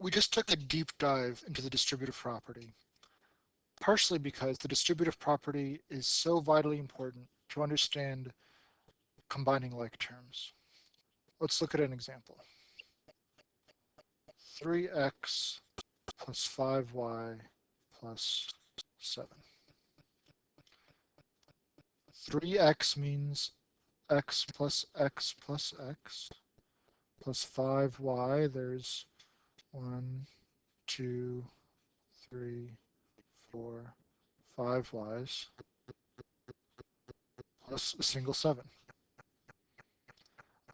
We just took a deep dive into the distributive property, partially because the distributive property is so vitally important to understand combining like terms. Let's look at an example. 3x plus 5y plus 7. 3x means x plus x plus x plus 5y. There's 1, 2, 3, 4, 5 y's plus a single 7.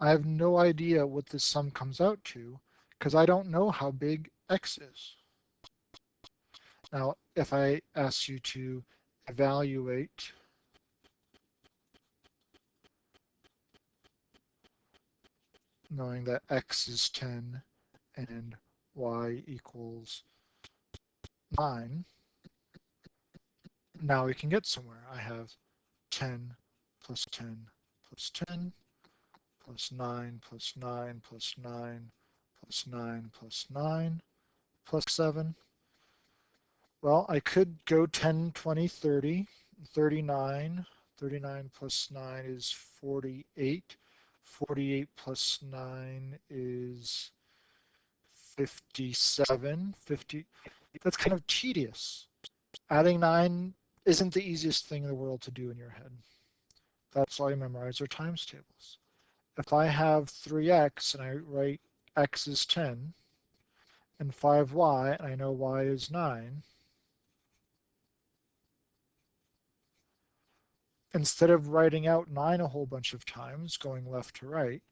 I have no idea what this sum comes out to because I don't know how big x is. Now, if I ask you to evaluate knowing that x is 10 and y equals 9, now we can get somewhere. I have 10 plus 10 plus 10 plus 9 plus 9 plus 9 plus 9 plus 9 plus 7. Well, I could go 10, 20, 30, 39. 39 plus 9 is 48. 48 plus 9 is 57. 50. That's kind of tedious. Adding 9 isn't the easiest thing in the world to do in your head. That's why I memorize our times tables. If I have 3x and I write x is 10 and 5y and I know y is 9, instead of writing out 9 a whole bunch of times, going left to right,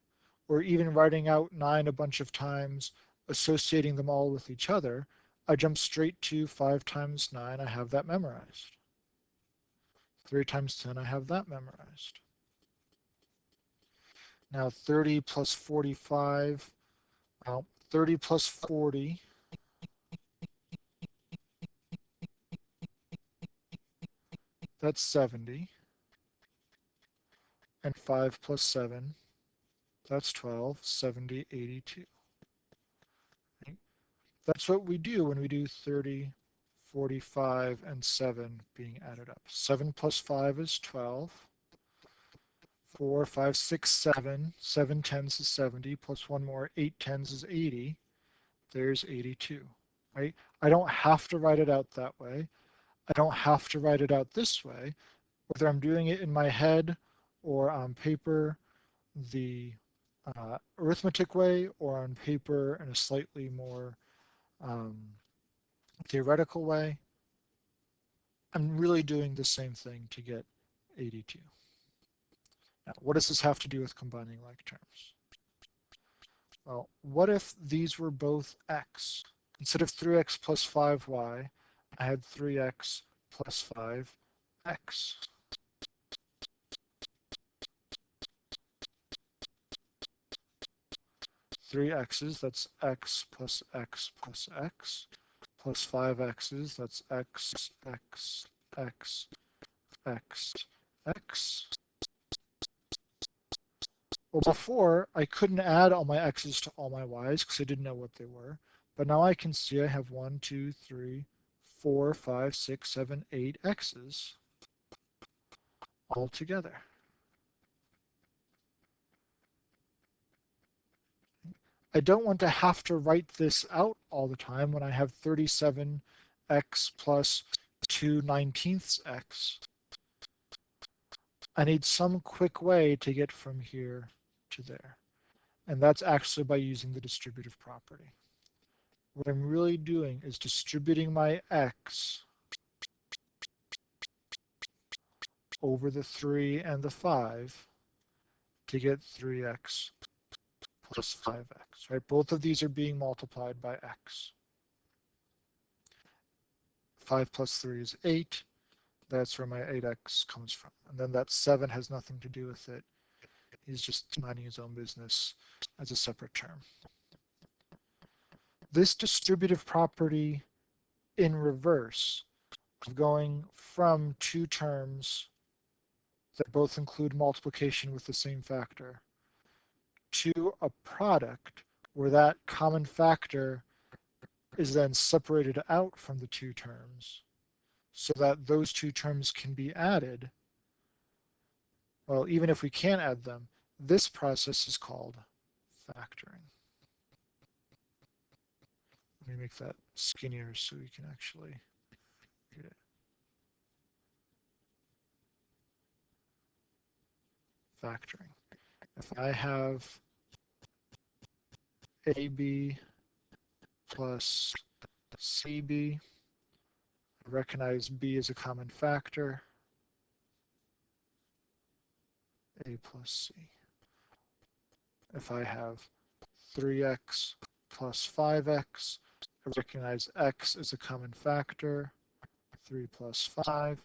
or even writing out 9 a bunch of times, associating them all with each other, I jump straight to 5 times 9, I have that memorized. 3 times 10, I have that memorized. Now 30 plus 45, well, 30 plus 40, that's 70. And 5 plus 7, that's 12, 70, 82. Right? That's what we do when we do 30, 45, and 7 being added up. 7 plus 5 is 12. 4, 5, 6, 7. 7 tens is 70, plus one more, 8 tens is 80. There's 82. Right? I don't have to write it out that way. I don't have to write it out this way. Whether I'm doing it in my head or on paper, the arithmetic way, or on paper in a slightly more um, theoretical way, I'm really doing the same thing to get 82. Now, what does this have to do with combining like terms? Well, what if these were both x? Instead of 3x plus 5y, I had 3x plus 5x. 3x's, that's x plus x plus x, plus 5x's, that's x, x, x, x, x. Well, before, I couldn't add all my x's to all my y's because I didn't know what they were. But now I can see I have 1, 2, 3, 4, 5, 6, 7, 8 x's all together. I don't want to have to write this out all the time when I have 37x plus 2/19 x. I need some quick way to get from here to there. And that's actually by using the distributive property. What I'm really doing is distributing my x over the 3 and the 5 to get 3x plus 5x, right? Both of these are being multiplied by x. 5 plus 3 is 8. That's where my 8x comes from. And then that 7 has nothing to do with it. He's just minding his own business as a separate term. This distributive property in reverse of going from two terms that both include multiplication with the same factor to a product where that common factor is then separated out from the two terms so that those two terms can be added. Well, even if we can't add them, this process is called factoring. Let me make that skinnier so you can actually read it. Factoring. If I have AB plus CB, I recognize B as a common factor, A plus C. If I have 3x plus 5x, I recognize x as a common factor, 3 plus 5.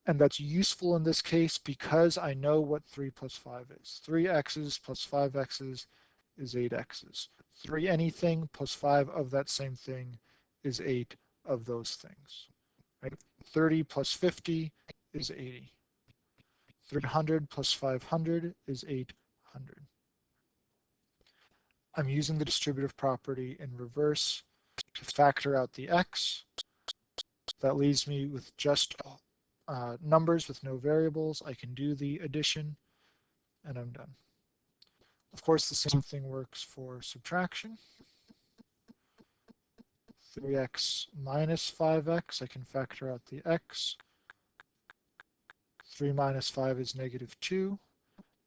And that's useful in this case because I know what 3 plus 5 is. 3x's plus 5x's is 8x's. 3 anything plus 5 of that same thing is 8 of those things. Right? 30 plus 50 is 80. 300 plus 500 is 800. I'm using the distributive property in reverse to factor out the x. That leaves me with just numbers with no variables. I can do the addition, and I'm done. Of course, the same thing works for subtraction. 3x minus 5x, I can factor out the x. 3 minus 5 is negative 2.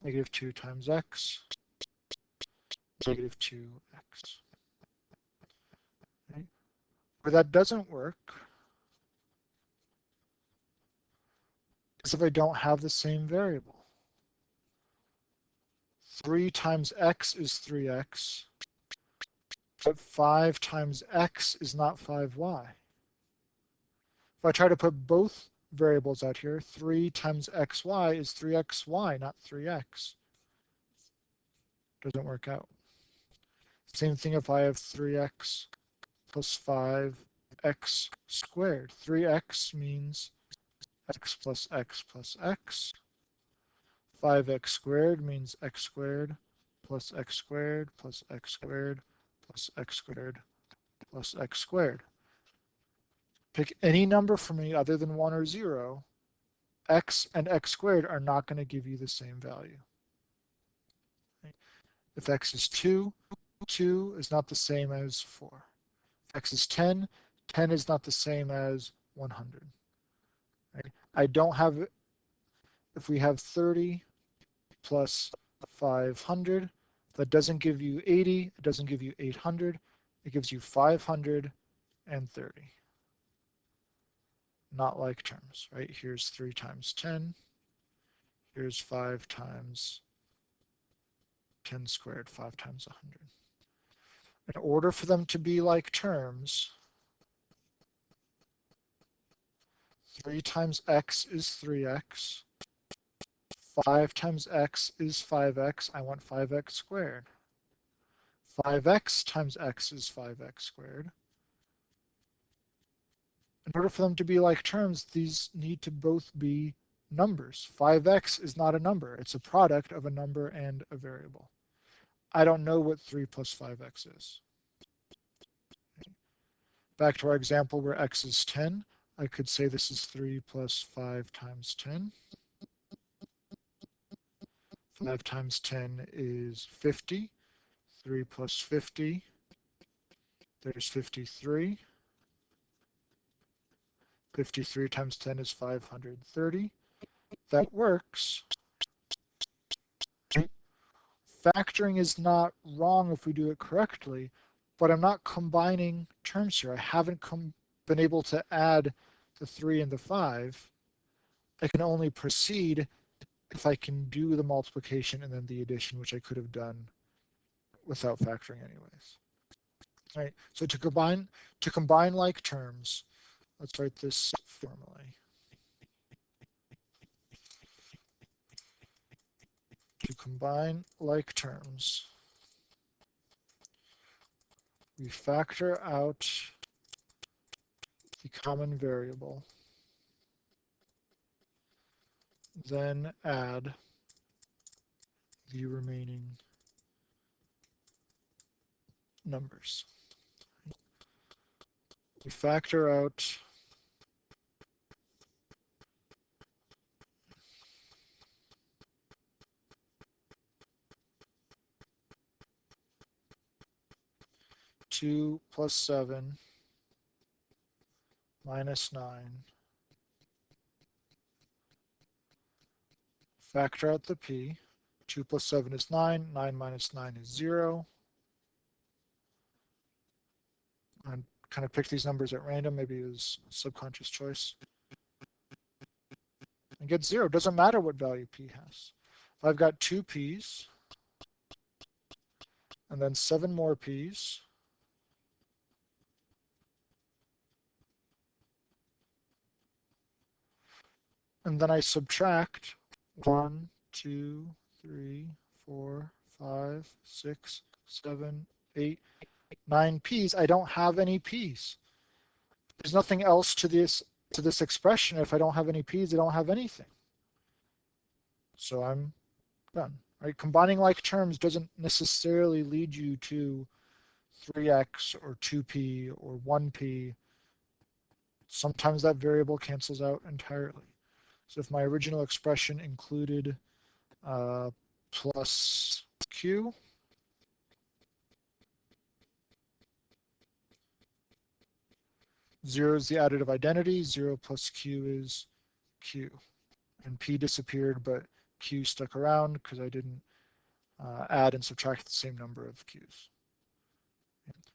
Negative 2 times x, negative 2x. Okay. Where that doesn't work is if I don't have the same variable. 3 times x is 3x, but 5 times x is not 5y. If I try to put both variables out here, 3 times xy is 3xy, not 3x. Doesn't work out. Same thing if I have 3x plus 5x squared. 3x means x plus x plus x. 5x squared means x squared plus x squared plus x squared plus x squared plus x squared. Pick any number for me other than 1 or 0. X and x squared are not going to give you the same value. If x is 2, 2 is not the same as 4. If x is 10, 10 is not the same as 100. Right? I don't have, if we have 30 plus 500, that doesn't give you 80, it doesn't give you 800, it gives you 530. Not like terms, right? Here's 3 times 10, here's 5 times 10 squared, 5 times 100. In order for them to be like terms, 3 times x is 3x, 5 times x is 5x, I want 5x squared. 5x times x is 5x squared. In order for them to be like terms, these need to both be numbers. 5x is not a number. It's a product of a number and a variable. I don't know what 3 plus 5x is. Back to our example where x is 10, I could say this is 3 plus 5 times 10. 5 times 10 is 50. 3 plus 50, there's 53. 53 times 10 is 530. That works. Factoring is not wrong if we do it correctly, but I'm not combining terms here. I haven't been able to add the 3 and the 5. I can only proceed if I can do the multiplication and then the addition, which I could have done without factoring anyways. All right, so to combine like terms, let's write this formally. To combine like terms, we factor out the common variable, then add the remaining numbers. We factor out 2 plus 7 minus 9. Factor out the p. 2 plus 7 is 9. 9 minus 9 is 0. I kind of picked these numbers at random. Maybe it was a subconscious choice. And get 0. Doesn't matter what value p has. If I've got 2 p's and then 7 more p's, and then I subtract 1, 2, 3, 4, 5, 6, 7, 8, 9 p's, I don't have any p's. There's nothing else to this expression. If I don't have any p's, I don't have anything. So I'm done. Right? Combining like terms doesn't necessarily lead you to 3x or 2p or 1p. Sometimes that variable cancels out entirely. So if my original expression included plus q, zero is the additive identity, 0 plus q is q. And p disappeared, but q stuck around because I didn't add and subtract the same number of q's.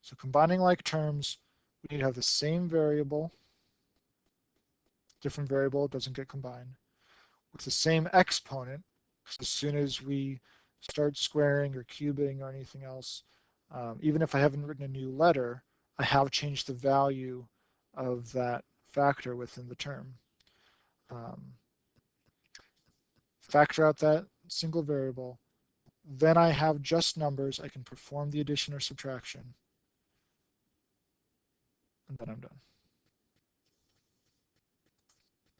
So combining like terms, we need to have the same variable, different variable, doesn't get combined, with the same exponent, because as soon as we start squaring or cubing or anything else, even if I haven't written a new letter, I have changed the value of that factor within the term. Factor out that single variable. Then I have just numbers. I can perform the addition or subtraction. And then I'm done.